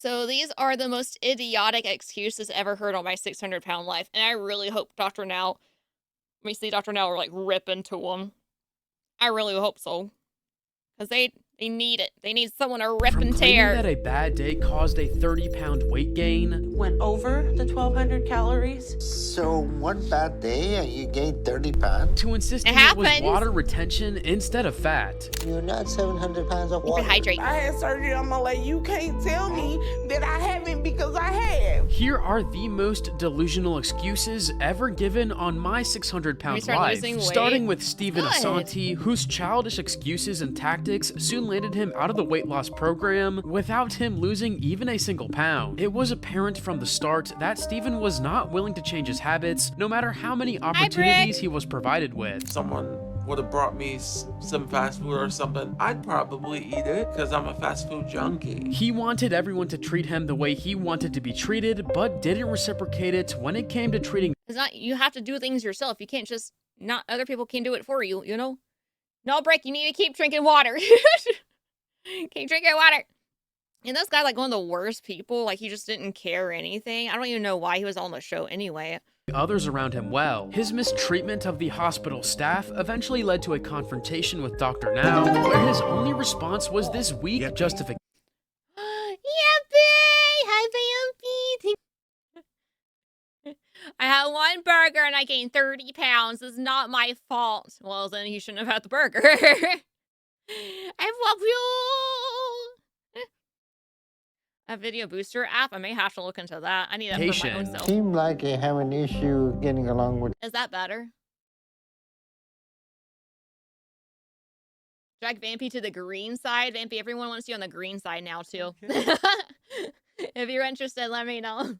So these are the most idiotic excuses ever heard on my 600-pound life, and I really hope Dr. Now, we see Dr. Now, are like rip into them. I really hope so, because they need it. They need someone to rip and tear. From claiming that a bad day caused a 30-pound weight gain, went over the 1,200 calories. So one bad day you gained 30 pounds? to insisting it was water retention instead of fat. You're not 700 pounds of You water. can hydrate. I had surgery on my leg. You can't tell me that I haven't because I have. Here are the most delusional excuses ever given on my 600-pound life. Starting with Stephen Asante, whose childish excuses and tactics soon landed him out of the weight loss program without him losing even a single pound. It was apparent from the start that Stephen was not willing to change his habits, no matter how many opportunities he was provided with. Someone would have brought me some fast food or something, I'd probably eat it because I'm a fast food junkie. He wanted everyone to treat him the way he wanted to be treated, but didn't reciprocate it when it came to treating. It's not, you have to do things yourself. You can't just, not other people can do it for you, you know? No break, you need to keep drinking water. Keep drinking water. And this guy's like one of the worst people. Like, he just didn't care anything. I don't even know why he was on the show anyway. Others around him well. His mistreatment of the hospital staff eventually led to a confrontation with Dr. Now, where his only response was this weak justification. Yippee! Hi, Vampy! I had one burger and I gained 30 pounds. It's not my fault. Well, then he shouldn't have had the burger. I love you! A video booster app? I may have to look into that. I need that for my own self. Seem like you have an issue getting along with. Is that better? Drag Vampy to the green side. Vampy, everyone wants you on the green side now, too. Okay. If you're interested, let me know.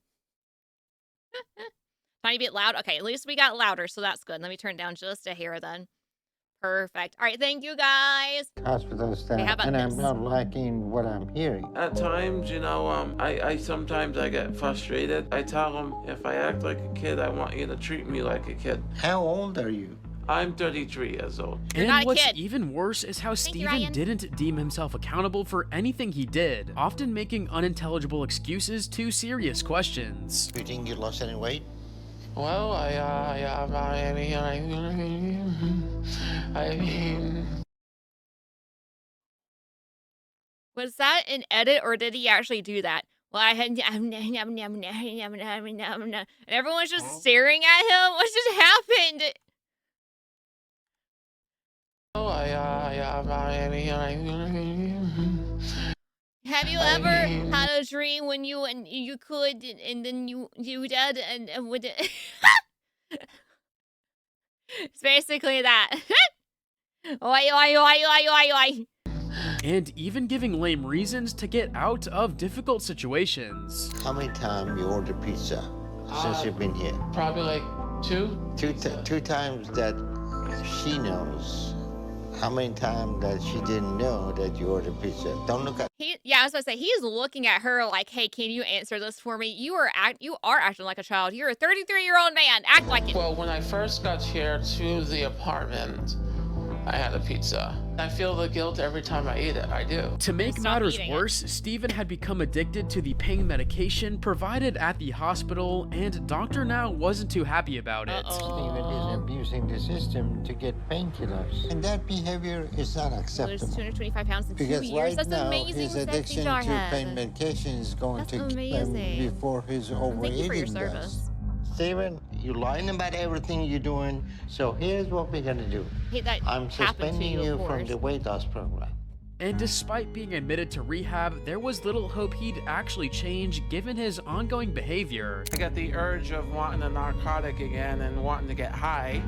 Tiny bit loud? Okay, at least we got louder, so that's good. Let me turn down just a hair then. Perfect. All right, thank you guys. Hospital staff, okay, and I'm not liking what I'm hearing. At times, you know, I sometimes I get frustrated. I tell them, if I act like a kid, I want you to treat me like a kid. How old are you? I'm 33 years old. And what's even worse is how Stephen didn't deem himself accountable for anything he did, often making unintelligible excuses to serious questions. You think you lost any weight? Well, Was that an edit or did he actually do that? Well, I had and everyone's just staring at him. What just happened? Have you ever had a dream when you could and then you did and would it? It's basically that. Oi, oi, oi, oi, oi, oi. And even giving lame reasons to get out of difficult situations. How many times you ordered pizza since you've been here? Probably like two. Two times that she knows. How many times that she didn't know that you ordered pizza? Don't look at. Yeah, I was about to say, he's looking at her like, hey, can you answer this for me? You are acting like a child. You're a 33-year-old man. Act like it. Well, when I first got here to the apartment, I had a pizza. I feel the guilt every time I eat it. I do. To make matters worse, Stephen had become addicted to the pain medication provided at the hospital, and Dr. Now wasn't too happy about it. Stephen is abusing the system to get painkillers, and that behavior is not acceptable. Lose 225 pounds in 2 because years. Right That's now, amazing. his addiction to pain medication is going to keep him before his overeating. Thank you for your service. Stephen, you're lying about everything you're doing, so here's what we're gonna do. Hey, I'm suspending you from the weight loss program. And despite being admitted to rehab, there was little hope he'd actually change given his ongoing behavior. I got the urge of wanting a narcotic again and wanting to get high.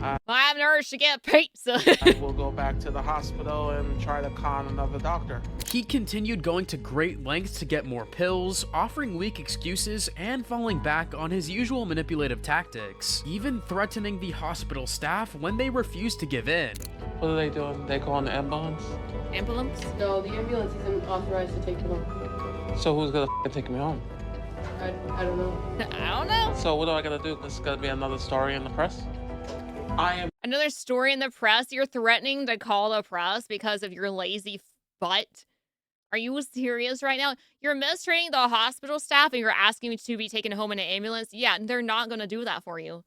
I have an urge to get pizza. I will go back to the hospital and try to con another doctor. He continued going to great lengths to get more pills, offering weak excuses, and falling back on his usual manipulative tactics, even threatening the hospital staff when they refused to give in. What are they doing? They call an ambulance? Ambulance? No, the ambulance isn't authorized to take him home. So who's gonna take me home? I don't know. I don't know. So what do I gotta do? This is gonna be another story in the press? Another story in the press? You're threatening to call the press because of your lazy butt? Are you serious right now? You're mistreating the hospital staff and you're asking me to be taken home in an ambulance? Yeah, they're not going to do that for you.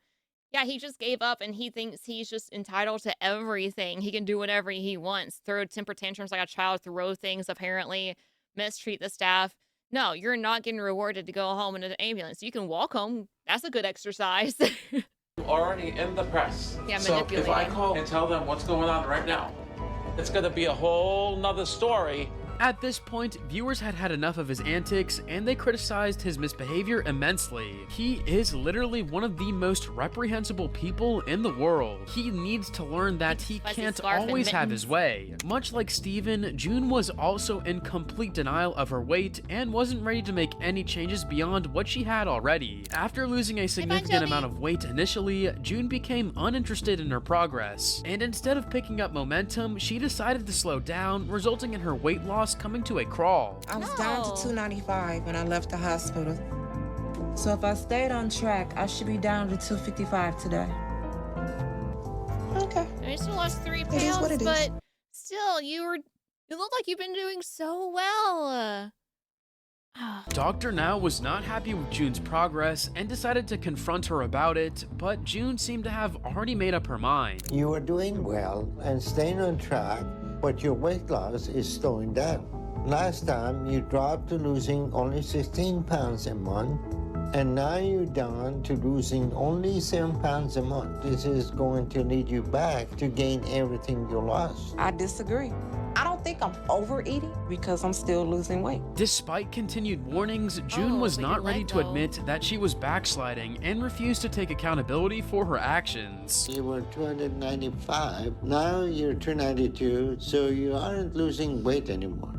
Yeah, he just gave up and he thinks he's just entitled to everything. He can do whatever he wants. Throw temper tantrums like a child, throw things apparently, mistreat the staff. No, you're not getting rewarded to go home in an ambulance. You can walk home. That's a good exercise. Already in the press. Yeah, so if I call and tell them what's going on right now, it's going to be a whole nother story. At this point, viewers had had enough of his antics, and they criticized his misbehavior immensely. He is literally one of the most reprehensible people in the world. He needs to learn that he can't always have his way. Much like Steven, June was also in complete denial of her weight and wasn't ready to make any changes beyond what she had already. After losing a significant amount of weight initially, June became uninterested in her progress, and instead of picking up momentum, she decided to slow down, resulting in her weight loss coming to a crawl. I was down to 295 when I left the hospital. So if I stayed on track, I should be down to 255 today. Okay. I still lost 3 pounds, but still, you look like you've been doing so well. Dr. Now was not happy with June's progress and decided to confront her about it, but June seemed to have already made up her mind. You are doing well and staying on track, but your weight loss is slowing down. Last time you dropped to losing only 16 pounds a month, and now you're down to losing only 7 pounds a month. This is going to lead you back to gain everything you lost. I disagree. I don't think I'm overeating because I'm still losing weight. Despite continued warnings, June was not ready to admit that she was backsliding and refused to take accountability for her actions. You were 295, now you're 292, so you aren't losing weight anymore.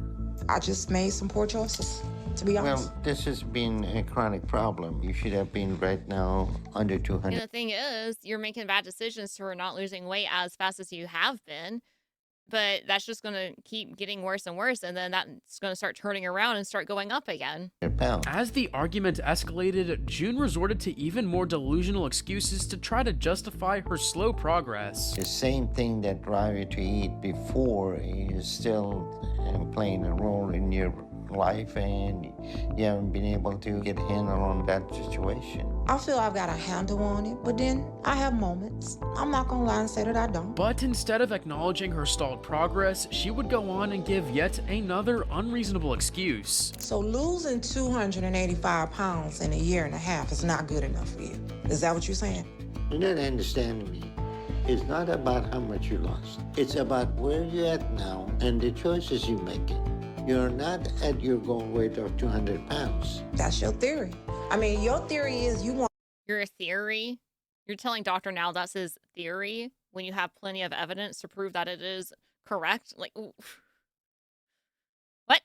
I just made some poor choices, to be honest. Well, this has been a chronic problem. You should have been right now under 200. And the thing is, you're making bad decisions so we're not losing weight as fast as you have been. But that's just going to keep getting worse and worse, and then that's going to start turning around and start going up again. As the argument escalated, June resorted to even more delusional excuses to try to justify her slow progress. The same thing that drive you to eat before is still playing a role in your life, and you haven't been able to get a handle on that situation. I feel I've got a handle on it, but then I have moments. I'm not gonna lie and say that I don't. But instead of acknowledging her stalled progress, she would go on and give yet another unreasonable excuse. So losing 285 pounds in a year and a half is not good enough for you. Is that what you're saying? You're not understanding me. It's not about how much you lost. It's about where you're at now and the choices you're making. You're not at your goal weight of 200 pounds. That's your theory. I mean, your theory is you want... Your theory? You're telling Dr. Now that's his theory when you have plenty of evidence to prove that it is correct? Like, ooh. What?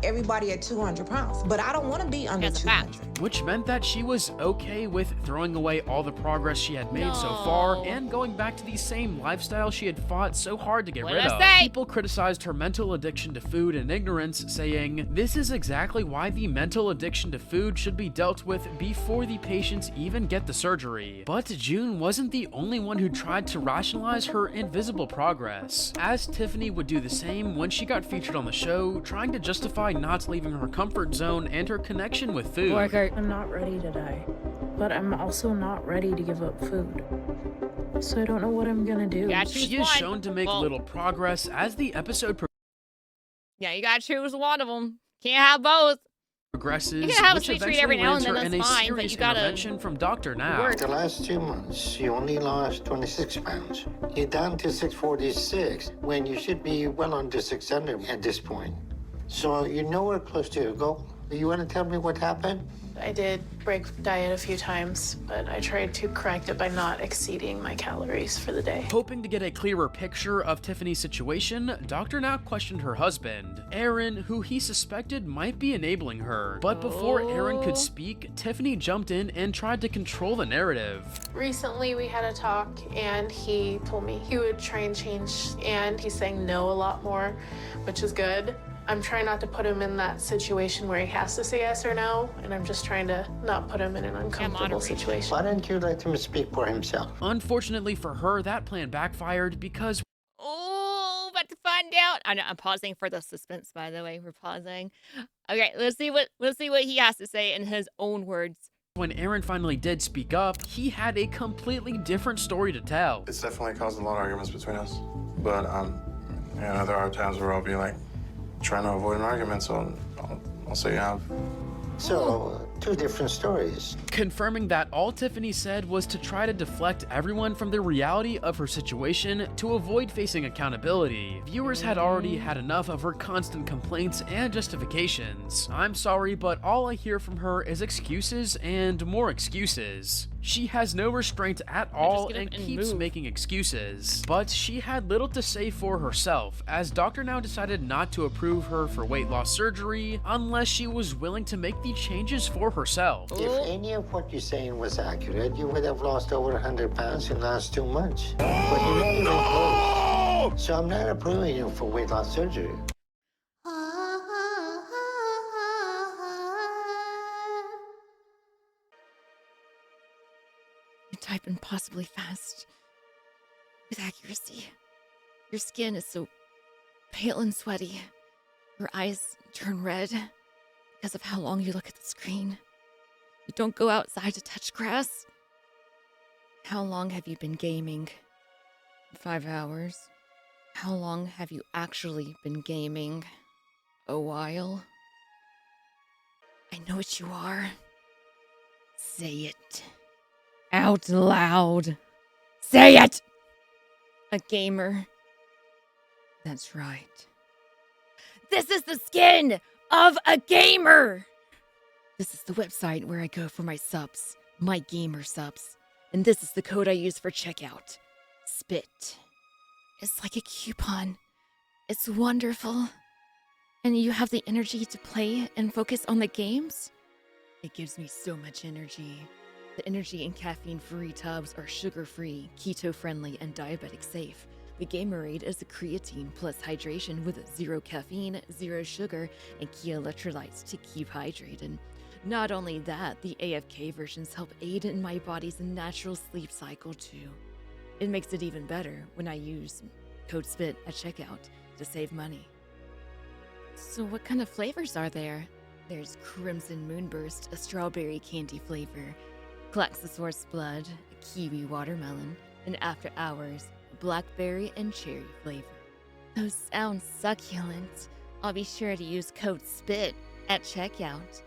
Everybody at 200 pounds, but I don't want to be under 200. Which meant that she was okay with throwing away all the progress she had made so far and going back to the same lifestyle she had fought so hard to get rid of. People criticized her mental addiction to food and ignorance, saying, "This is exactly why the mental addiction to food should be dealt with before the patients even get the surgery." But June wasn't the only one who tried to rationalize her invisible progress, as Tiffany would do the same when she got featured on the show, trying to justify not leaving her comfort zone and her connection with food. I'm not ready to die, but I'm also not ready to give up food. So I don't know what I'm gonna do. She is shown to make little progress as the episode Yeah, you gotta choose one of them. Can't have both. progresses, you can have a which sweet treat eventually every now and lands her then, in a that's fine, but serious you gotta intervention from Dr. Now. The last 2 months, you only lost 26 pounds. You're down to 646 when you should be well under 600 at this point. So you're nowhere close to your goal. You want to tell me what happened? I did break diet a few times, but I tried to correct it by not exceeding my calories for the day. Hoping to get a clearer picture of Tiffany's situation, Dr. Now questioned her husband, Aaron, who he suspected might be enabling her. But before Aaron could speak, Tiffany jumped in and tried to control the narrative. Recently, we had a talk, and he told me he would try and change, and he's saying no a lot more, which is good. I'm trying not to put him in that situation where he has to say yes or no, and I'm just trying to not put him in an uncomfortable situation. Why don't you let him speak for himself? Unfortunately for her, that plan backfired because... Oh, what the fuck? find out. I know I'm pausing for the suspense, by the way. We're pausing. Okay, let's see what he has to say in his own words. When Aaron finally did speak up, he had a completely different story to tell. It's definitely caused a lot of arguments between us. But there are times where I'll be like trying to avoid an argument, so I'll say you have. So, two different stories. Confirming that all Tiffany said was to try to deflect everyone from the reality of her situation to avoid facing accountability. Viewers had already had enough of her constant complaints and justifications. I'm sorry, but all I hear from her is excuses and more excuses. She has no restraint at all and keeps making excuses. But she had little to say for herself, as Dr. Now decided not to approve her for weight loss surgery unless she was willing to make the changes for herself. If any of what you're saying was accurate, you would have lost over 100 pounds in the last 2 months. But you're not even close. So I'm not approving you for weight loss surgery. You type impossibly fast with accuracy. Your skin is so pale and sweaty. Your eyes turn red because of how long you look at the screen. You don't go outside to touch grass. How long have you been gaming? 5 hours. How long have you actually been gaming? A while. I know what you are. Say it. Out loud. Say it! A gamer. That's right. This is the skin of a gamer! This is the website where I go for my subs, my GamerSupps. And this is the code I use for checkout. Spit. It's like a coupon. It's wonderful. And you have the energy to play and focus on the games? It gives me so much energy. The energy and caffeine-free tubs are sugar-free, keto-friendly, and diabetic-safe. The Gamerade is a creatine plus hydration with 0 caffeine, 0 sugar, and key electrolytes to keep hydrated. Not only that, the AFK versions help aid in my body's natural sleep cycle too. It makes it even better when I use code SPIT at checkout to save money. So what kind of flavors are there? There's Crimson Moonburst, a strawberry candy flavor, Klaxosaurus Blood, a kiwi watermelon, and After Hours, blackberry and cherry flavor. Those sound succulent. I'll be sure to use code SPIT at checkout.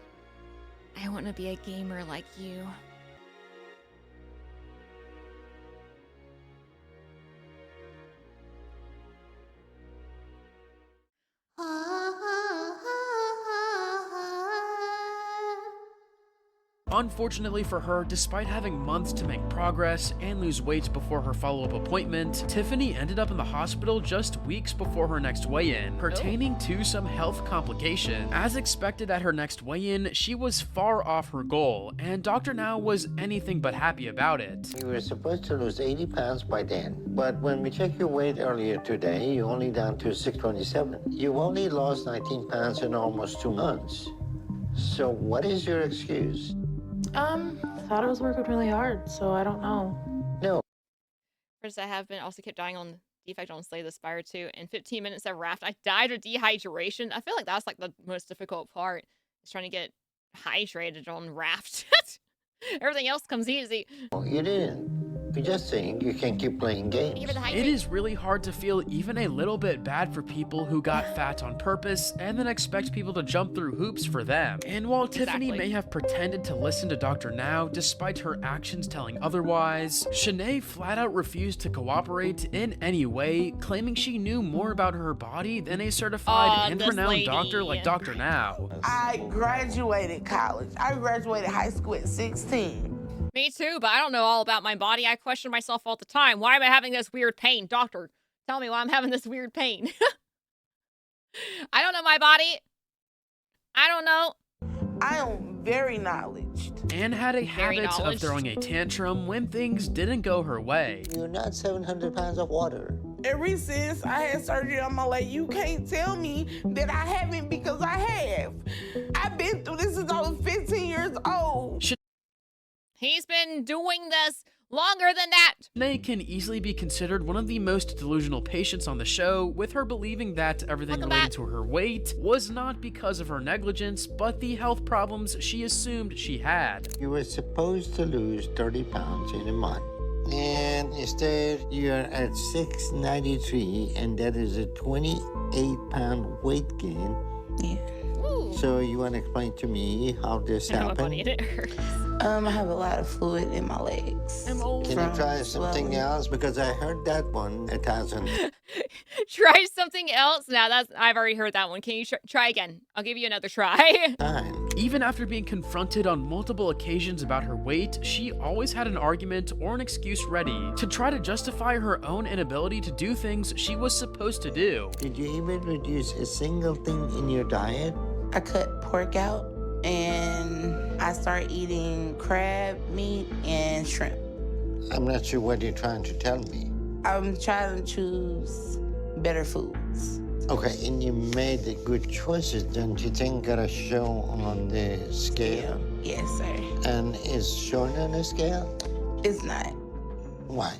I want to be a gamer like you. Unfortunately for her, despite having months to make progress and lose weight before her follow-up appointment, Tiffany ended up in the hospital just weeks before her next weigh-in, pertaining to some health complications. As expected at her next weigh-in, she was far off her goal, and Dr. Now was anything but happy about it. You were supposed to lose 80 pounds by then, but when we checked your weight earlier today, you're only down to 627. You've only lost 19 pounds in almost 2 months. So what is your excuse? Thought I was working really hard, so I don't know. No. First, I have been also kept dying on Defect on Slay the Spire 2. In 15 minutes of Raft, I died of dehydration. I feel like that's like the most difficult part, is trying to get hydrated on Raft. Everything else comes easy. Well, you didn't. You're just saying you can't keep playing games. It is really hard to feel even a little bit bad for people who got fat on purpose and then expect people to jump through hoops for them. And while Tiffany may have pretended to listen to Dr. Now despite her actions telling otherwise, Shanae flat out refused to cooperate in any way, claiming she knew more about her body than a certified and renowned doctor like Dr. Now. I graduated college. I graduated high school at 16. Me too, but I don't know all about my body. I question myself all the time. Why am I having this weird pain? Doctor, tell me why I'm having this weird pain. I don't know my body. I don't know. I am very knowledgeable. And had a habit of throwing a tantrum when things didn't go her way. You're not 700 pounds of water. Ever since I had surgery on my leg, you can't tell me that I haven't, because I have. I've been through this since I was 15 years old. He's been doing this longer than that. Shanae can easily be considered one of the most delusional patients on the show, with her believing that everything related to her weight was not because of her negligence, but the health problems she assumed she had. You were supposed to lose 30 pounds in a month. And instead, you're at 693, and that is a 28-pound weight gain. Yeah. Ooh. So you want to explain to me how this happened? It hurts. I have a lot of fluid in my legs. Can you try something else? Because I heard that one 1,000. Try something else? Now I've already heard that one. Can you try again? I'll give you another try. Even after being confronted on multiple occasions about her weight, she always had an argument or an excuse ready to try to justify her own inability to do things she was supposed to do. Did you even reduce a single thing in your diet? I cut pork out and I started eating crab meat and shrimp. I'm not sure what you're trying to tell me. I'm trying to choose better foods. Okay, and you made the good choices, don't you think? Got a show on the scale? Yes, sir. And is shown on the scale? It's not. Why?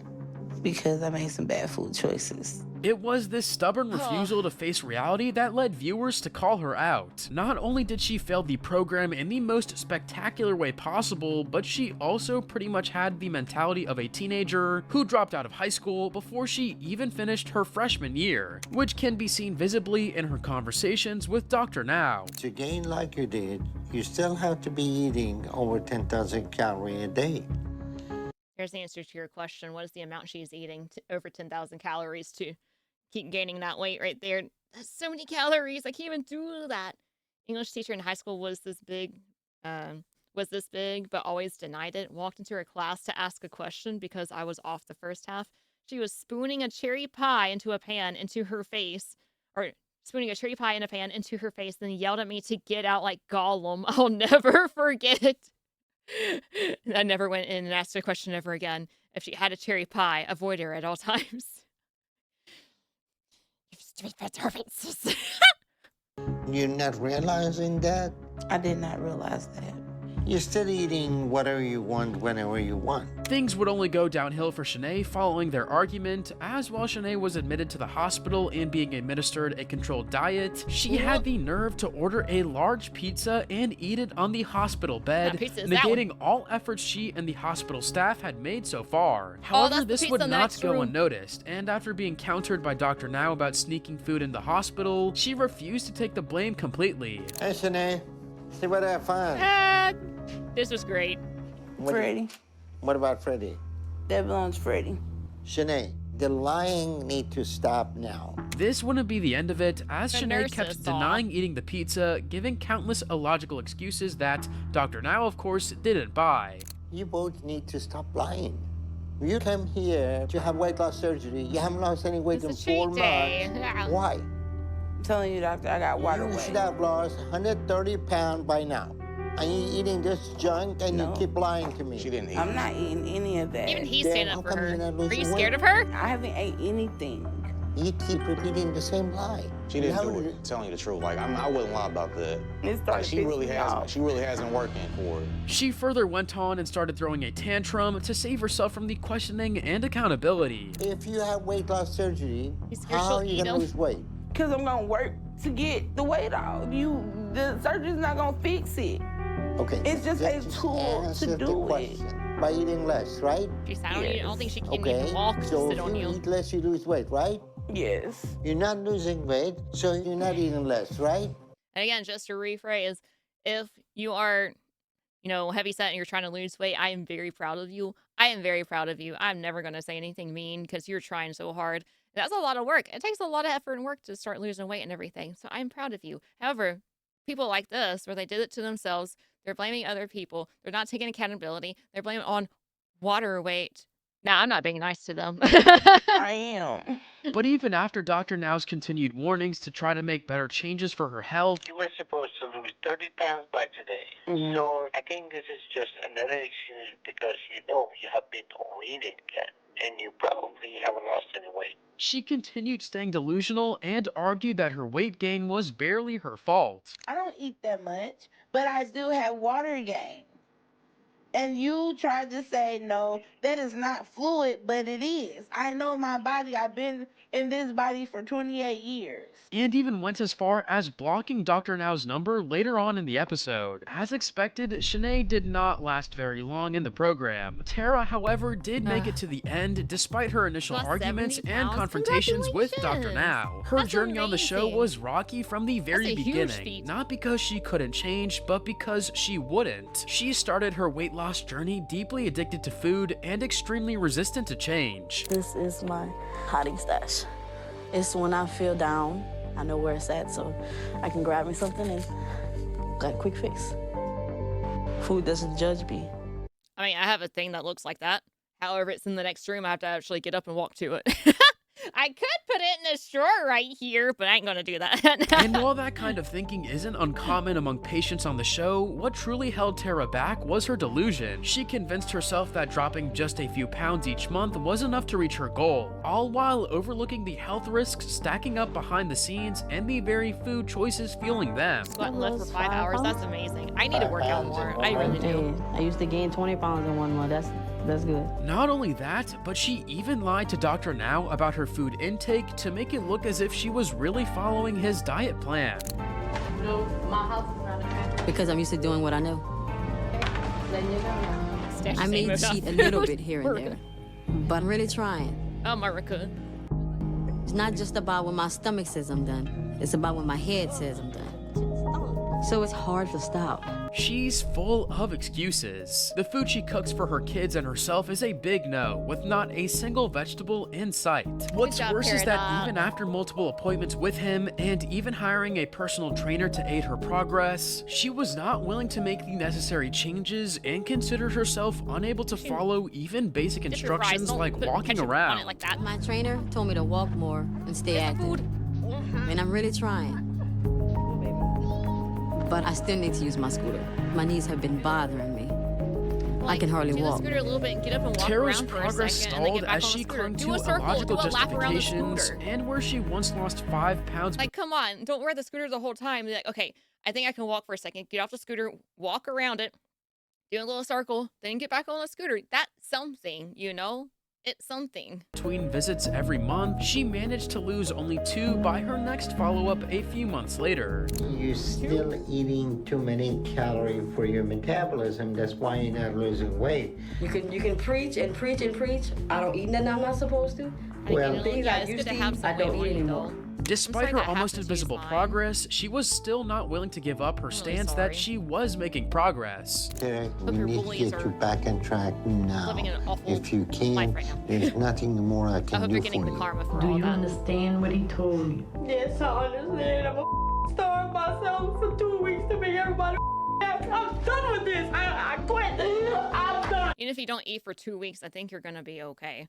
Because I made some bad food choices. It was this stubborn refusal to face reality that led viewers to call her out. Not only did she fail the program in the most spectacular way possible, but she also pretty much had the mentality of a teenager who dropped out of high school before she even finished her freshman year, which can be seen visibly in her conversations with Dr. Now. To gain like you did, you still have to be eating over 10,000 calories a day. Here's the answer to your question. What is the amount she's eating over 10,000 calories to keep gaining that weight right there? That's so many calories. I can't even do that. English teacher in high school was this big, but always denied it. Walked into her class to ask a question because I was off the first half. She was spooning a cherry pie into a pan into her face, or spooning a cherry pie in a pan into her face, then yelled at me to get out like Gollum. I'll never forget. I never went in and asked her a question ever again. If she had a cherry pie, avoid her at all times. You stupid perturbances. You're not realizing that? I did not realize that. You're still eating whatever you want, whenever you want. Things would only go downhill for Shanae following their argument, as while Shanae was admitted to the hospital and being administered a controlled diet, she had the nerve to order a large pizza and eat it on the hospital bed, negating all efforts she and the hospital staff had made so far. However, this would not go unnoticed, and after being countered by Dr. Now about sneaking food in the hospital, she refused to take the blame completely. Hey, Shanae, see what I found. This was great. Freddie. What about Freddie? That belongs to Freddie. Shanae, the lying need to stop now. This wouldn't be the end of it, as Shanae kept denying eating the pizza, giving countless illogical excuses that Dr. Now, of course, didn't buy. You both need to stop lying. You came here to have weight loss surgery. You haven't lost any weight in 4 months. Why? I'm telling you, doctor, I got water weight. You should have lost 130 pounds by now. And you eating this junk and you keep lying to me. She didn't eat. I'm not eating any of that. Even he's standing up for her. Are you scared of her? I haven't ate anything. You keep repeating the same lie. She didn't do it. Telling you the truth, like I wouldn't lie about that. Like, she really has been working for it. She further went on and started throwing a tantrum to save herself from the questioning and accountability. If you have weight loss surgery, how are you gonna lose weight? Because I'm gonna work to get the weight off. The surgery's not gonna fix it. Okay. It's just a tool to do it. By eating less, right? I don't think she can even walk to sit on you. So if you eat less, you lose weight, right? Yes. You're not losing weight, so you're not eating less, right? And again, just to rephrase, if you are, heavy set and you're trying to lose weight, I am very proud of you. I am very proud of you. I'm never going to say anything mean because you're trying so hard. That's a lot of work. It takes a lot of effort and work to start losing weight and everything. So I'm proud of you. However, people like this, where they did it to themselves, they're blaming other people. They're not taking accountability. They're blaming on water weight. Now, I'm not being nice to them. I am. But even after Dr. Now's continued warnings to try to make better changes for her health, you were supposed to lose 30 pounds by today. Mm-hmm. So I think this is just another excuse because you have been overeating again. And you probably haven't lost any weight. She continued staying delusional and argued that her weight gain was barely her fault. I don't eat that much, but I do have water gain. And you tried to say, no, that is not fluid, but it is. I know my body. I've been in this body for 28 years. And even went as far as blocking Dr. Now's number later on in the episode. As expected, Shanae did not last very long in the program. Tara, however, did make it to the end despite her initial arguments and confrontations with Dr. Now. Her journey on the show was rocky from the very beginning, not because she couldn't change, but because she wouldn't. She started her weight loss journey deeply addicted to food and extremely resistant to change. This is my hiding stash. It's when I feel down, I know where it's at, so I can grab me something and got a quick fix. Food doesn't judge me. I mean, I have a thing that looks like that. However, it's in the next room. I have to actually get up and walk to it. I could put it in a drawer right here, but I ain't gonna do that. And while that kind of thinking isn't uncommon among patients on the show, what truly held Tara back was her delusion. She convinced herself that dropping just a few pounds each month was enough to reach her goal, all while overlooking the health risks stacking up behind the scenes and the very food choices fueling them. What, left for 5 hours? That's amazing. I need to work out more. I really do. I used to gain 20 pounds in 1 month. That's good. Not only that, but she even lied to Dr. Now about her food intake to make it look as if she was really following his diet plan. No, my house is around the track. Because I'm used to doing what I know. Letting you know. I may cheat a little bit here and there, but I'm really trying. Oh, my raccoon. It's not just about when my stomach says I'm done. It's about when my head says I'm done. So it's hard to stop. She's full of excuses. The food she cooks for her kids and herself is a big no, with not a single vegetable in sight. What's worse is that even after multiple appointments with him, and even hiring a personal trainer to aid her progress, she was not willing to make the necessary changes and considered herself unable to follow even basic instructions like walking around. My trainer told me to walk more and stay active. And I'm really trying. But I still need to use my scooter. My knees have been bothering me. I can hardly walk. Scooter a little bit and get up and walk Tara's around for a progress second, and then stalled get back as on she the scooter. clung Do to a circle, illogical do a lap around the justifications, scooter. and where she once lost 5 pounds. Like, come on, don't wear the scooter the whole time. Be like, okay, I think I can walk for a second. Get off the scooter, walk around it, do a little circle, then get back on the scooter. That's something, you know? It's something. Between visits every month, she managed to lose only 2 by her next follow-up a few months later. You're still eating too many calories for your metabolism. That's why you're not losing weight. You can preach and preach and preach. I don't eat nothing I'm not supposed to. Well, things I used to eat, I don't eat anymore. Despite her almost invisible progress, she was still not willing to give up her stance that she was making progress. Derek, we need to get you back on track now. If you can't, there's nothing more I can do for you. Do you understand what he told you? Yes, I understand. I'm gonna starve myself for 2 weeks to make everybody happy. I'm done with this. I quit. I'm done. Even if you don't eat for 2 weeks, I think you're gonna be okay.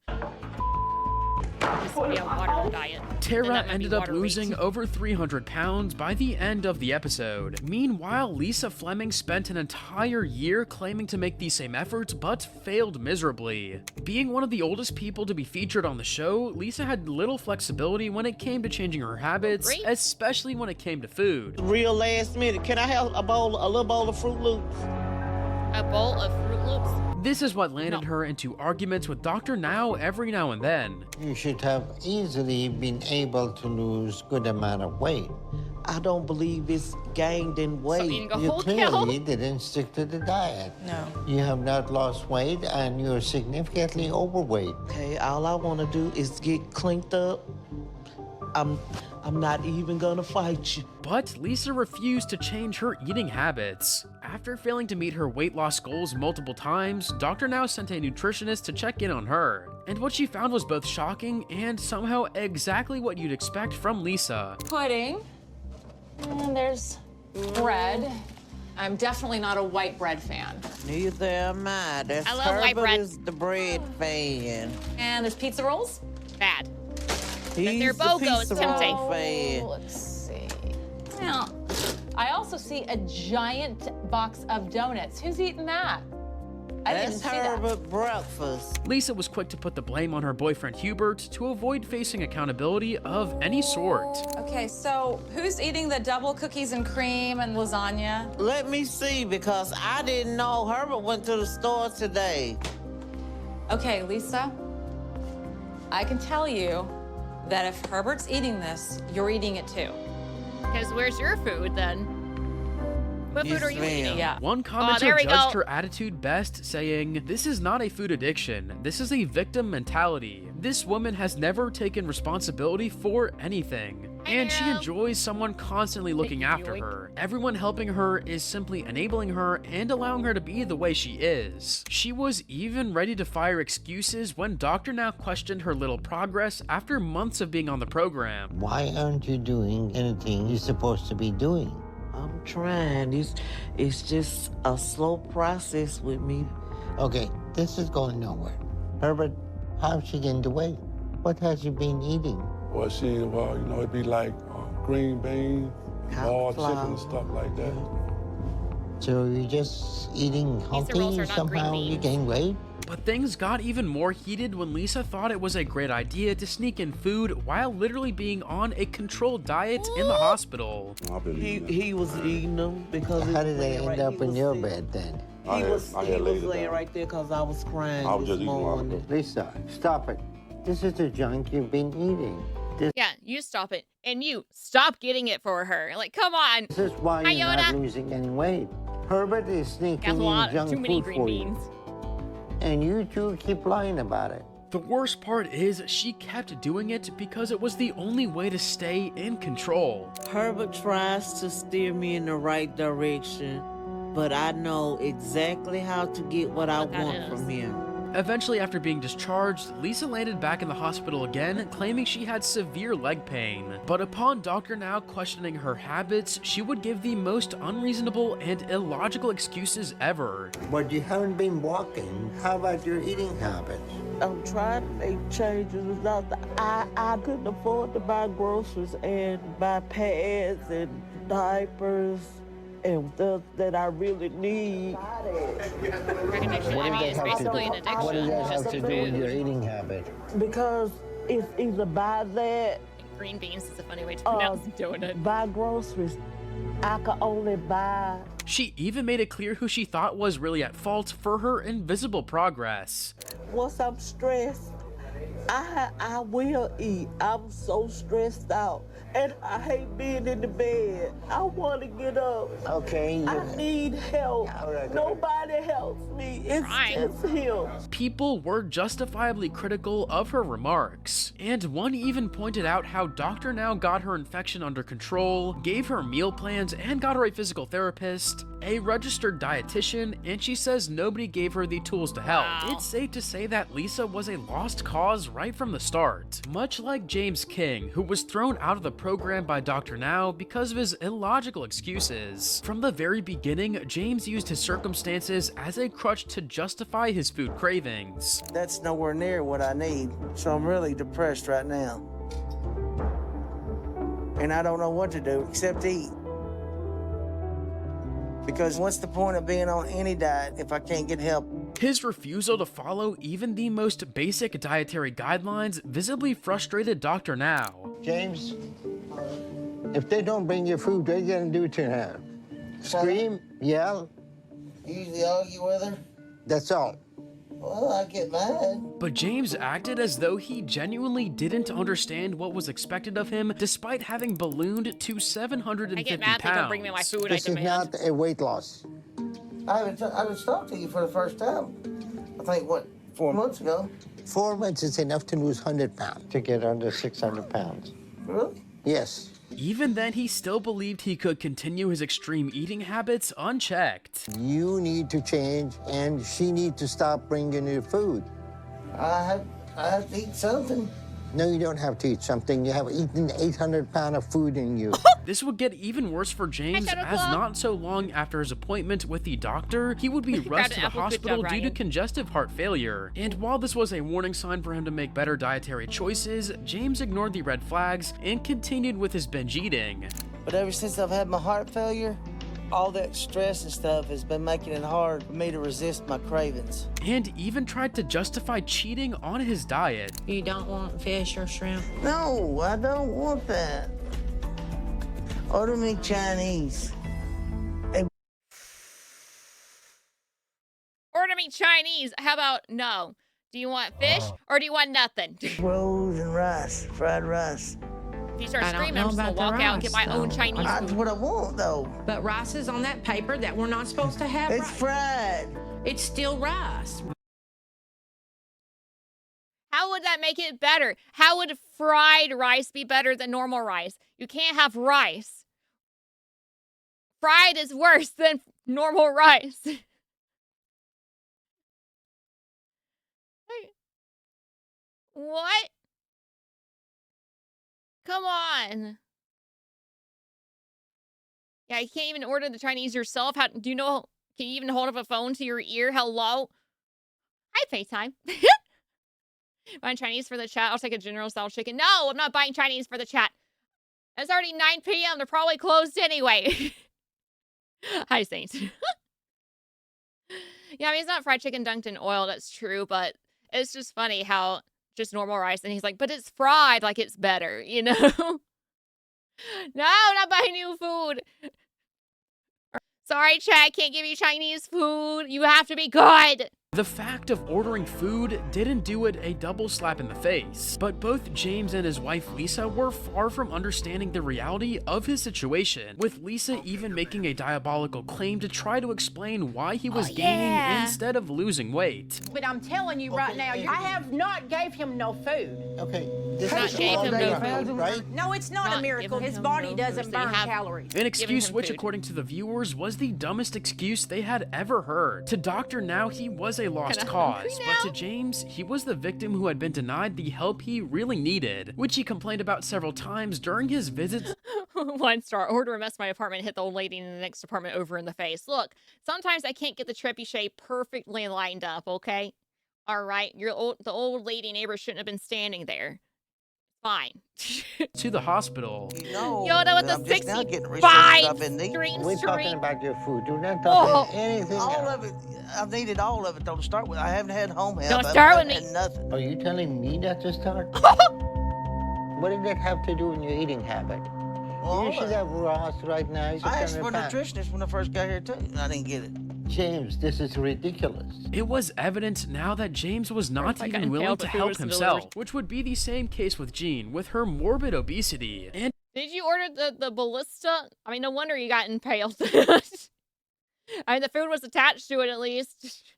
Just be a water diet. Tara ended up losing over 300 pounds by the end of the episode. Meanwhile, Lisa Fleming spent an entire year claiming to make these same efforts, but failed miserably. Being one of the oldest people to be featured on the show, Lisa had little flexibility when it came to changing her habits, especially when it came to food. Real last minute. Can I have a little bowl of Fruit Loops? A bowl of Fruit Loops? This is what landed her into arguments with Dr. Now every now and then. You should have easily been able to lose good amount of weight. I don't believe it's gained in weight. You clearly didn't stick to the diet. No. You have not lost weight and you're significantly overweight. Okay, all I want to do is get cleaned up. I'm not even gonna fight you. But Lisa refused to change her eating habits. After failing to meet her weight loss goals multiple times, Dr. Now sent a nutritionist to check in on her. And what she found was both shocking and somehow exactly what you'd expect from Lisa. Pudding. And there's bread. I'm definitely not a white bread fan. Neither am I. I love white bread. Is the bread fan. And there's pizza rolls. Bad. He's they're BOGO, it's tempting. Let's see. Now, I also see a giant box of donuts. Who's eating that? That's Herbert breakfast. Lisa was quick to put the blame on her boyfriend Hubert to avoid facing accountability of any sort. Okay, so who's eating the double cookies and cream and lasagna? Let me see, because I didn't know Herbert went to the store today. Okay, Lisa, I can tell you that if Herbert's eating this, you're eating it too. Because where's your food then? What food are you eating? Yeah. One commenter judged her attitude best, saying, "This is not a food addiction. This is a victim mentality. This woman has never taken responsibility for anything. And she enjoys someone constantly looking after her. Everyone helping her is simply enabling her and allowing her to be the way she is." She was even ready to fire excuses when Dr. Now questioned her little progress after months of being on the program. Why aren't you doing anything you're supposed to be doing? I'm trying. It's just a slow process with me. Okay, this is going nowhere. Herbert, how's she getting to weight? What has she been eating? Well, it'd be like green beans, boiled chicken and stuff like that. So you're just eating healthy, somehow you gain weight? But things got even more heated when Lisa thought it was a great idea to sneak in food while literally being on a controlled diet in the hospital. He was eating them because... How did they end up in your bed then? He was laying right there because I was crying this morning. Lisa, stop it. This is the junk you've been eating. Yeah, you stop it. And you stop getting it for her. Like, come on. This is why you're not losing any weight. Herbert is sneaking in junk food for you. And you two keep lying about it. The worst part is she kept doing it because it was the only way to stay in control. Herbert tries to steer me in the right direction, but I know exactly how to get what I want from him. Eventually, after being discharged, Lisa landed back in the hospital again, claiming she had severe leg pain. But upon Dr. Now questioning her habits, she would give the most unreasonable and illogical excuses ever. But you haven't been walking. How about your eating habits? I'm trying to make changes. I couldn't afford to buy groceries and buy pads and diapers and stuff that I really need. It's basically an addiction. What does that have to do with your eating habit? Because it's either buy that... Green beans is a funny way to pronounce donut. Buy groceries. I could only buy... She even made it clear who she thought was really at fault for her invisible progress. Once I'm stressed, I will eat. I'm so stressed out. And I hate being in the bed. I want to get up. Okay. I need help. Nobody helps me. It's him. People were justifiably critical of her remarks, and one even pointed out how Dr. Now got her infection under control, gave her meal plans, and got her a physical therapist, a registered dietitian, and she says nobody gave her the tools to help. It's safe to say that Lisa was a lost cause right from the start, much like James King, who was thrown out of the program by Dr. Now because of his illogical excuses. From the very beginning, James used his circumstances as a crutch to justify his food cravings. That's nowhere near what I need, so I'm really depressed right now. And I don't know what to do except eat. Because what's the point of being on any diet if I can't get help? His refusal to follow even the most basic dietary guidelines visibly frustrated Dr. Now. James, if they don't bring you food, what are you going to do to her? Scream? Yell? You usually argue with her? That's all. Well, I get mad. But James acted as though he genuinely didn't understand what was expected of him, despite having ballooned to 750 I get mad pounds. they don't bring me my food. This is not a weight loss. I haven't talked to you for the first time. I think, 4 months ago? 4 months is enough to lose 100 pounds, to get under 600 pounds. Really? Yes. Even then, he still believed he could continue his extreme eating habits unchecked. You need to change, and she needs to stop bringing you food. I have to eat something. No, you don't have to eat something. You have eaten 800 pounds of food in you. This would get even worse for James, as not so long after his appointment with the doctor, he would be rushed to the hospital due to congestive heart failure. And while this was a warning sign for him to make better dietary choices, James ignored the red flags and continued with his binge eating. But ever since I've had my heart failure, All that stress and stuff has been making it hard for me to resist my cravings. And even tried to justify cheating on his diet. You don't want fish or shrimp? No, I don't want that. Order me Chinese. Order me Chinese. How about no? Do you want fish or do you want nothing? Rolls and rice, fried rice. If you start screaming, I'm just gonna walk out and get my own Chinese That's food. what I want, though. But rice is on that paper that we're not supposed to have. It's fried. It's still rice. How would that make it better? How would fried rice be better than normal rice? You can't have rice. Fried is worse than normal rice. What? Come on. Yeah, you can't even order the Chinese yourself. How do you know? Can you even hold up a phone to your ear? Hello? Hi, FaceTime. Buying Chinese for the chat. I'll take a general style chicken. No, I'm not buying Chinese for the chat. It's already 9 p.m. They're probably closed anyway. Hi, Saint. Yeah, I mean, it's not fried chicken dunked in oil. That's true, but it's just funny how just normal rice. And he's like, but it's fried like it's better, you know? No, I'm not buying new food. Sorry, chat, can't give you Chinese food. You have to be good. The fact of ordering food didn't do it a double slap in the face, but both James and his wife Lisa were far from understanding the reality of his situation, with Lisa even making a diabolical claim to try to explain why he was gaining instead of losing weight. But I'm telling you right now, I have not gave him no food. Okay, this is gave him no food, right? No, it's not a miracle. His body doesn't burn calories. An excuse which, according to the viewers, was the dumbest excuse they had ever heard. To Dr. Now, he was a lost cause, but to James, he was the victim who had been denied the help he really needed, which he complained about several times during his visits. 1-star, order a mess in my apartment, hit the old lady in the next apartment over in the face. Look, sometimes I can't get the trebuchet perfectly lined up, okay? All right, the old lady neighbor shouldn't have been standing there. Fine. To the hospital. No, Yoda with the I'm just now 65 getting Green We're Street. talking about your food. We're not talking anything all else. of it. I've needed all of it, though, to start with. I haven't had home help. Don't start with I've me. had nothing. Are you telling me that to start? What did that have to do with your eating habit? Well, You should have Ross right now. He's I asked 600 for a pounds. nutritionist when I first got here, too, and I didn't get it. James, this is ridiculous. It was evident now that James was not even willing to help himself, which would be the same case with Jean, with her morbid obesity. And Did you order the ballista? I mean, no wonder you got impaled. I mean, the food was attached to it at least.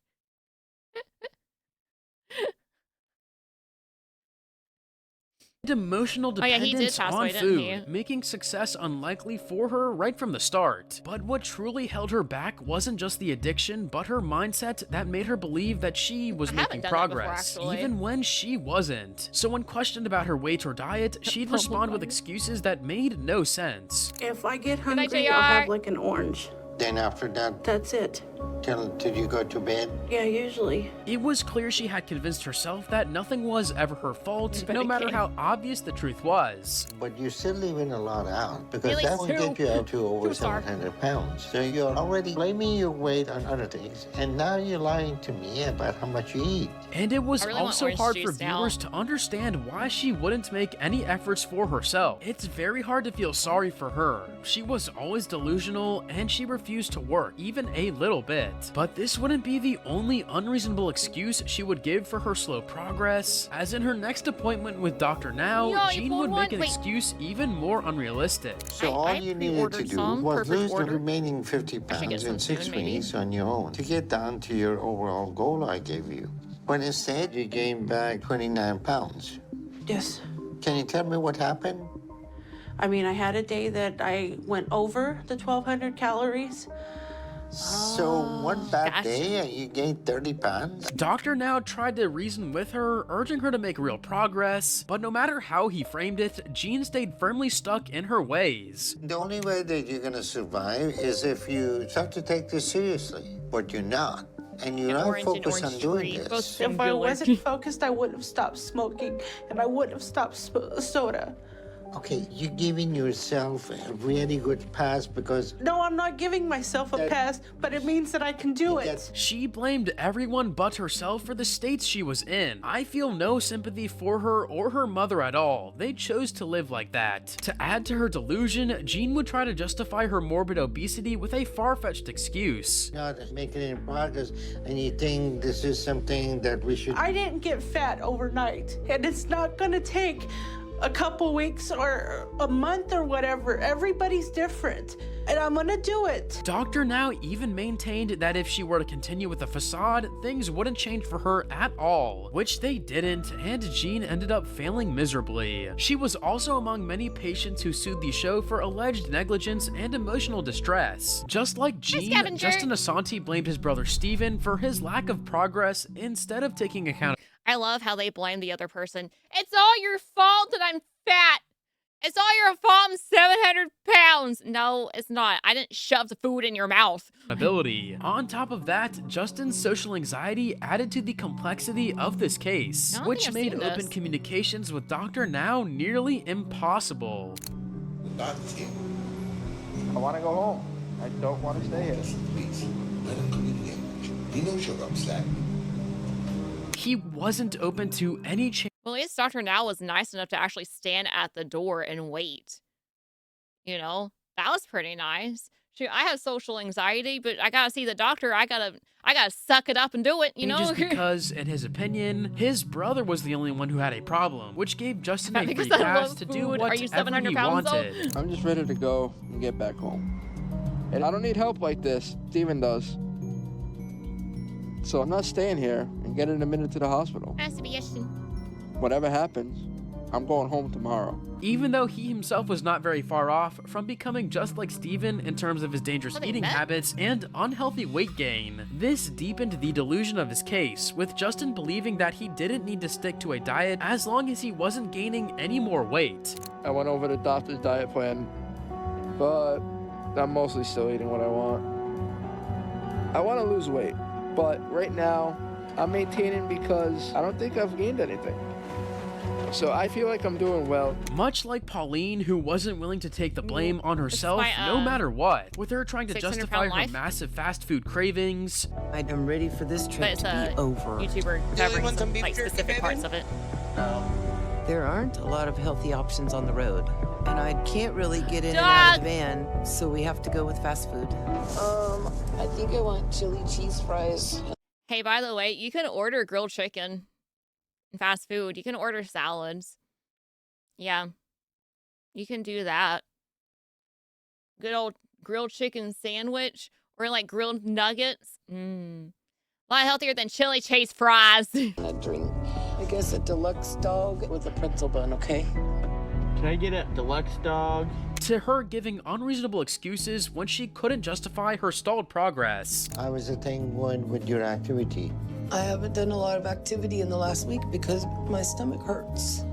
emotional Oh, yeah, he did dependence pass on away, didn't he? food, making success unlikely for her right from the start. But what truly held her back wasn't just the addiction, but her mindset that made her believe that she was making progress, even when she wasn't. So when questioned about her weight or diet, she'd respond with excuses that made no sense. If I get hungry, I'll have like an orange. Then after that, That's it. till you go to bed? Yeah, usually. It was clear she had convinced herself that nothing was ever her fault, no matter how obvious the truth was. But you're still leaving a lot out, because Really, that will get you up to over Too far. 700 pounds. So you're already blaming your weight on other things, and now you're lying to me about how much you eat. And it was I really want also orange hard for juice now. viewers to understand why she wouldn't make any efforts for herself. It's very hard to feel sorry for her. She was always delusional, and she refused to work, even a little bit. But this wouldn't be the only unreasonable excuse she would give for her slow progress, as in her next appointment with Dr. Now, Yo, you Jean pulled would make one? an Wait. excuse even more unrealistic. So all you needed to do was lose the remaining 50 should get pounds some in 6 soon, maybe. weeks on your own to get down to your overall goal I gave you. But instead, you gained back 29 pounds. Yes. Can you tell me what happened? I mean, I had a day that I went over the 1,200 calories. So one bad day and you gained 30 pounds? Dr. Now tried to reason with her, urging her to make real progress, but no matter how he framed it, Jean stayed firmly stuck in her ways. The only way that you're going to survive is if you start to take this seriously, but you're not. And you're not focused on doing this. If I wasn't focused, I wouldn't have stopped smoking and I wouldn't have stopped soda. Okay, you're giving yourself a really good pass because... No, I'm not giving myself a pass, but it means that I can do it. She blamed everyone but herself for the states she was in. I feel no sympathy for her or her mother at all. They chose to live like that. To add to her delusion, Jean would try to justify her morbid obesity with a far-fetched excuse. Not making any progress, and you think this is something that we should... I didn't get fat overnight, and it's not gonna take a couple weeks or a month or whatever. Everybody's different, and I'm gonna do it. Dr. Now even maintained that if she were to continue with the facade, things wouldn't change for her at all, which they didn't, and Jean ended up failing miserably. She was also among many patients who sued the show for alleged negligence and emotional distress. Just like Jean, Justin Asante blamed his brother Steven for his lack of progress instead of taking account. I love how they blame the other person. It's all your fault that I'm fat. It's all your fault I'm 700 pounds. No, it's not. I didn't shove the food in your mouth. On top of that, Justin's social anxiety added to the complexity of this case, which made open communications with Dr. Now nearly impossible. I want to go home. I don't want to stay here. Please, let him communicate. He knows you're upset. He wasn't open to any change. Well, at least Dr. Now was nice enough to actually stand at the door and wait. You know, that was pretty nice. Shoot, I have social anxiety, but I gotta see the doctor. I gotta suck it up and do it, you know? Just because, in his opinion, his brother was the only one who had a problem, which gave Justin a free pass to do whatever he wanted. I'm just ready to go and get back home. And I don't need help like this. Steven does. So I'm not staying here and getting admitted to the hospital. Whatever happens, I'm going home tomorrow. Even though he himself was not very far off from becoming just like Steven in terms of his dangerous eating habits and unhealthy weight gain, this deepened the delusion of his case, with Justin believing that he didn't need to stick to a diet as long as he wasn't gaining any more weight. I went over the doctor's diet plan, but I'm mostly still eating what I want. I want to lose weight. But right now, I'm maintaining because I don't think I've gained anything. So I feel like I'm doing well. Much like Pauline, who wasn't willing to take the blame on herself no matter what, with her trying to justify her massive fast food cravings. I'm ready for this trip to be over. YouTuber covering some like specific parts of it. There aren't a lot of healthy options on the road, and I can't really get in and out of the van, so we have to go with fast food. I think I want chili cheese fries. Hey, by the way, you can order grilled chicken in fast food. You can order salads. Yeah, you can do that. Good old grilled chicken sandwich or like grilled nuggets. A lot healthier than chili cheese fries. A drink. I guess a deluxe dog with a pretzel bun, okay? Can I get a deluxe dog? To her giving unreasonable excuses when she couldn't justify her stalled progress. How is the thing going with your activity? I haven't done a lot of activity in the last week because my stomach hurts.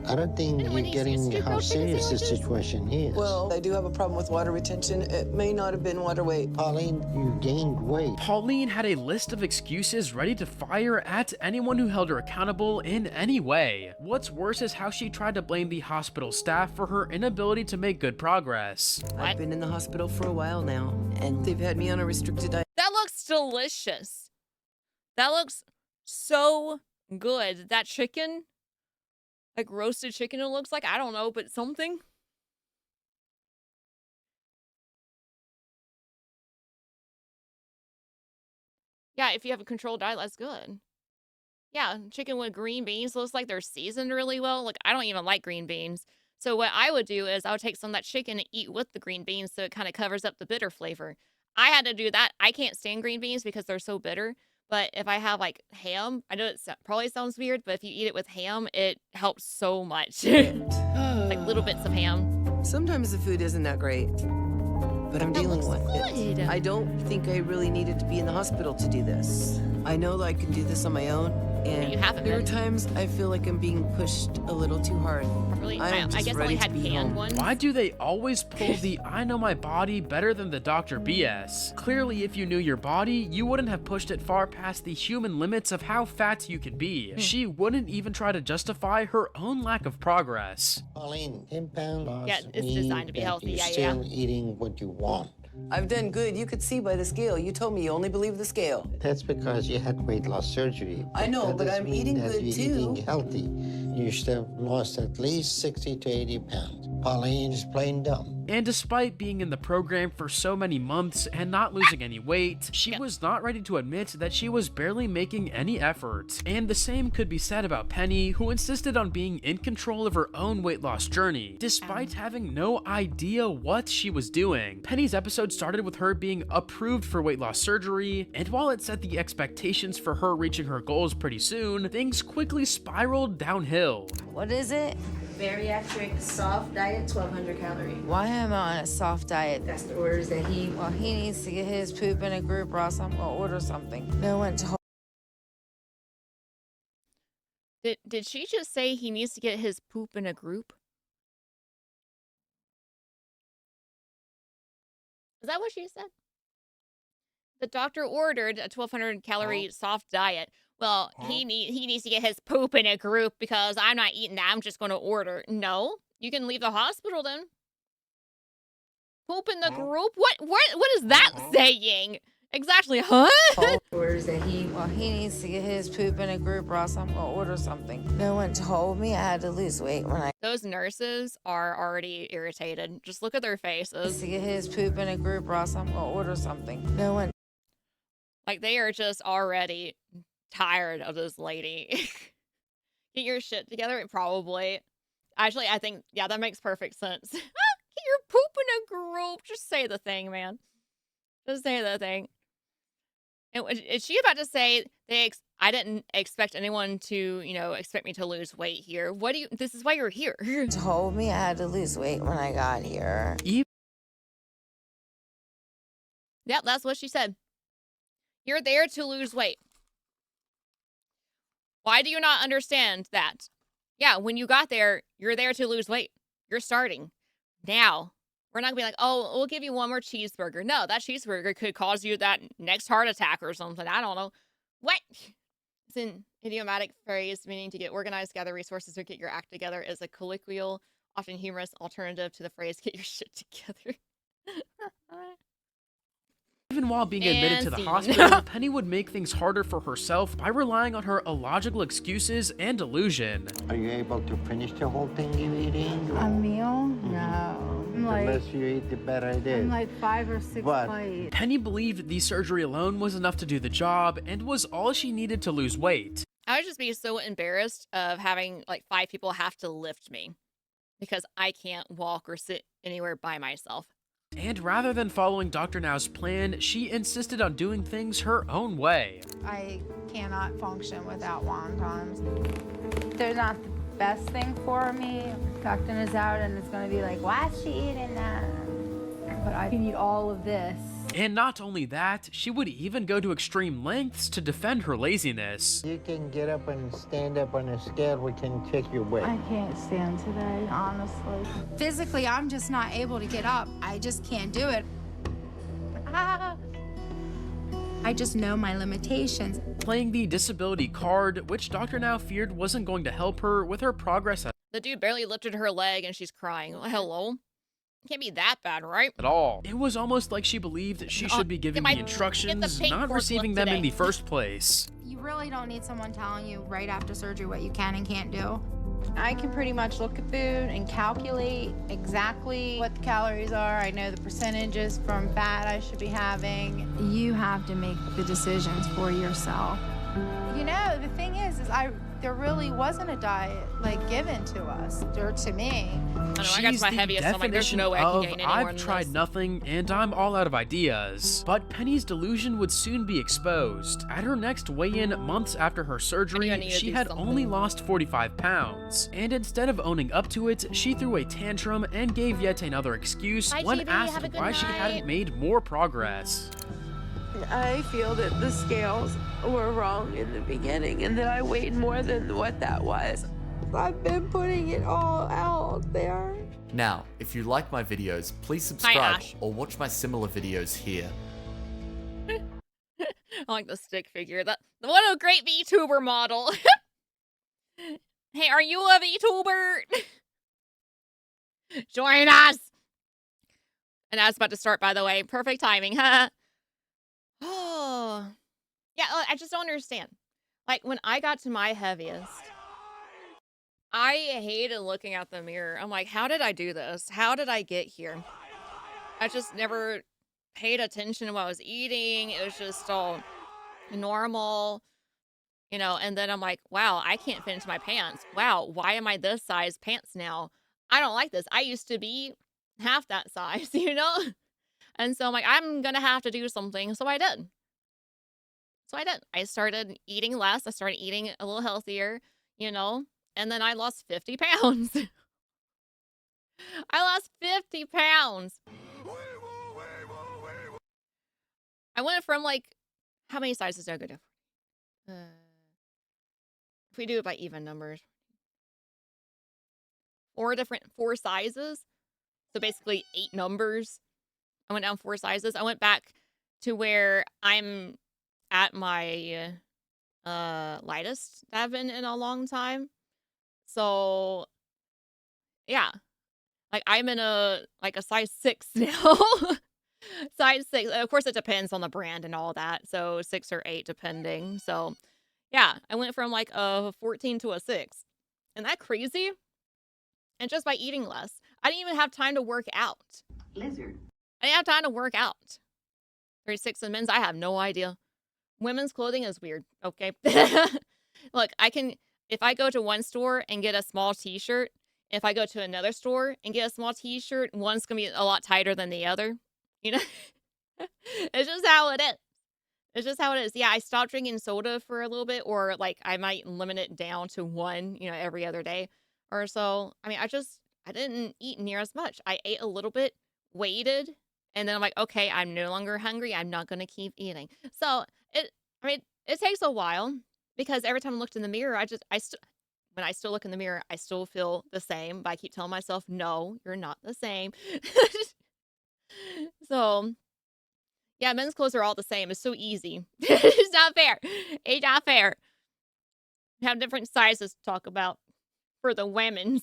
I don't think you're getting how serious this situation is. Well, I do have a problem with water retention. It may not have been water weight. Pauline, you gained weight. Pauline had a list of excuses ready to fire at anyone who held her accountable in any way. What's worse is how she tried to blame the hospital staff for her inability to make good progress. I've been in the hospital for a while now, and they've had me on a restricted diet. That looks delicious. That looks so good. That chicken... like roasted chicken, it looks like. I don't know, but something. Yeah, if you have a controlled diet, that's good. Yeah, chicken with green beans looks like they're seasoned really well. Like, I don't even like green beans. So what I would do is I would take some of that chicken and eat with the green beans so it kind of covers up the bitter flavor. I had to do that. I can't stand green beans because they're so bitter. But if I have like ham, I know it probably sounds weird, but if you eat it with ham, it helps so much. Like little bits of ham. Sometimes the food isn't that great, but I'm dealing with it. I don't think I really needed to be in the hospital to do this. I know that I can do this on my own, And You haven't there are been. times I feel like I'm being pushed a little too hard. Really? I'm I just guess I ready only to had be canned home. ones. Why do they always pull the I know my body better than the doctor BS? Clearly, if you knew your body, you wouldn't have pushed it far past the human limits of how fat you can be. She wouldn't even try to justify her own lack of progress. Pauline, 10 pounds lost Yeah, it's means designed to be that healthy, you're yeah, still eating what you want. I've done good. You could see by the scale. You told me you only believe the scale. That's because you had weight loss surgery. I know, That but doesn't I'm mean eating that good, you're too. eating healthy. You should have lost at least 60 to 80 pounds. Pauline is plain dumb. And despite being in the program for so many months and not losing any weight, she was not ready to admit that she was barely making any effort. And the same could be said about Penny, who insisted on being in control of her own weight loss journey, despite having no idea what she was doing. Penny's episode started with her being approved for weight loss surgery, and while it set the expectations for her reaching her goals pretty soon, things quickly spiraled downhill. What is it? Bariatric soft diet, 1,200 calories. Why am I on a soft diet? That's the orders that he... Well, he needs to get his poop in a group or else I'm gonna order something. No one told. Did she just say he needs to get his poop in a group? Is that what she said? The doctor ordered a 1,200 calorie soft diet. Well, he needs to get his poop in a group because I'm not eating that. I'm just going to order. No, you can leave the hospital then. Poop in the group? What is that saying? Exactly, huh? Orders that he... Well, he needs to get his poop in a group or else I'm gonna order something. No one told me I had to lose weight when I... Those nurses are already irritated. Just look at their faces. To get his poop in a group or else I'm gonna order something. No one... Like, they are just already tired of this lady. Get your shit together, probably. Actually, I think, yeah, that makes perfect sense. Get your poop in a group. Just say the thing, man. Just say the thing. And is she about to say, I didn't expect anyone to, expect me to lose weight here. This is why you're here. Told me I had to lose weight when I got here. Yep, that's what she said. You're there to lose weight. Why do you not understand that? Yeah, when you got there, you're there to lose weight. You're starting. Now, we're not going to be like, oh, we'll give you one more cheeseburger. No, that cheeseburger could cause you that next heart attack or something. I don't know. What? It's an idiomatic phrase meaning to get organized, gather resources, or get your act together is a colloquial, often humorous alternative to the phrase, get your shit together. Even while being admitted to the hospital, Penny would make things harder for herself by relying on her illogical excuses and delusion. Are you able to finish the whole thing you're eating? A meal? No. The less you eat, the better it is. I'm like 5 or 6 bites. Penny believed the surgery alone was enough to do the job and was all she needed to lose weight. I would just be so embarrassed of having like 5 people have to lift me because I can't walk or sit anywhere by myself. And rather than following Dr. Now's plan, she insisted on doing things her own way. I cannot function without wontons. They're not the best thing for me. Dr. is out and it's going to be like, why is she eating that? But I can eat all of this. And not only that, she would even go to extreme lengths to defend her laziness. You can get up and stand up on a scale. We can check your weight. I can't stand today, honestly. Physically, I'm just not able to get up. I just can't do it. I just know my limitations. Playing the disability card, which Dr. Now feared wasn't going to help her with her progress The dude barely lifted her leg and she's crying. Hello? Can't be that bad, right? At all. It was almost like she believed she should be giving the instructions, not receiving them in the first place. You really don't need someone telling you right after surgery what you can and can't do. I can pretty much look at food and calculate exactly what the calories are. I know the percentages from fat I should be having. You have to make the decisions for yourself. You know, the thing is there really wasn't a diet given to us or to me. I got my heaviest, so I'm like, there's no way I can gain any more I've tried nothing and I'm all out of ideas. But Penny's delusion would soon be exposed. At her next weigh-in months after her surgery, she had only lost 45 pounds. And instead of owning up to it, she threw a tantrum and gave yet another excuse when asked why she hadn't made more progress. I feel that the scales were wrong in the beginning and that I weighed more than what that was. I've been putting it all out there. Now, if you like my videos, please subscribe or watch my similar videos here. I like the stick figure. What a great VTuber model. Hey, are you a VTuber? Join us. And I was about to start, by the way. Perfect timing, huh? Oh. Yeah, I just don't understand. Like, when I got to my heaviest, I hated looking at the mirror. I'm like, how did I do this? How did I get here? I just never paid attention to what I was eating. It was just all normal, you know, and then I'm like, wow, I can't fit into my pants. Wow, why am I this size pants now? I don't like this. I used to be half that size, you know? And so I'm like, I'm gonna have to do something. So I did. I started eating less. I started eating a little healthier, you know, and then I lost 50 pounds. I lost 50 pounds. I went from like, how many sizes do I go to? If we do it by even numbers, 4 sizes. So basically 8 numbers. I went down 4 sizes. I went back to where I'm at my lightest that I've been in a long time. So yeah, like I'm in a size 6 now. Size 6. Of course, it depends on the brand and all that. So 6 or 8 depending. So yeah, I went from like a 14 to a 6. Isn't that crazy? And just by eating less. I didn't even have time to work out. Lizard. I didn't have time to work out. 36 in men's, I have no idea. Women's clothing is weird, okay? Look, if I go to one store and get a small t-shirt, if I go to another store and get a small t-shirt, one's gonna be a lot tighter than the other. You know? It's just how it is. It's just how it is. Yeah, I stopped drinking soda for a little bit, or like I might limit it down to 1, you know, every other day or so. I mean, I didn't eat near as much. I ate a little bit, waited, and then I'm like, okay, I'm no longer hungry. I'm not going to keep eating. So it takes a while, because every time I looked in the mirror, when I still look in the mirror, I still feel the same, but I keep telling myself, no, you're not the same. So yeah, men's clothes are all the same. It's so easy. It's not fair. It's not fair. Have different sizes to talk about for the women's.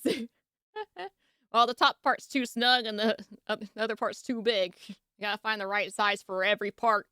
Well, the top part's too snug and the other part's too big. You gotta find the right size for every part.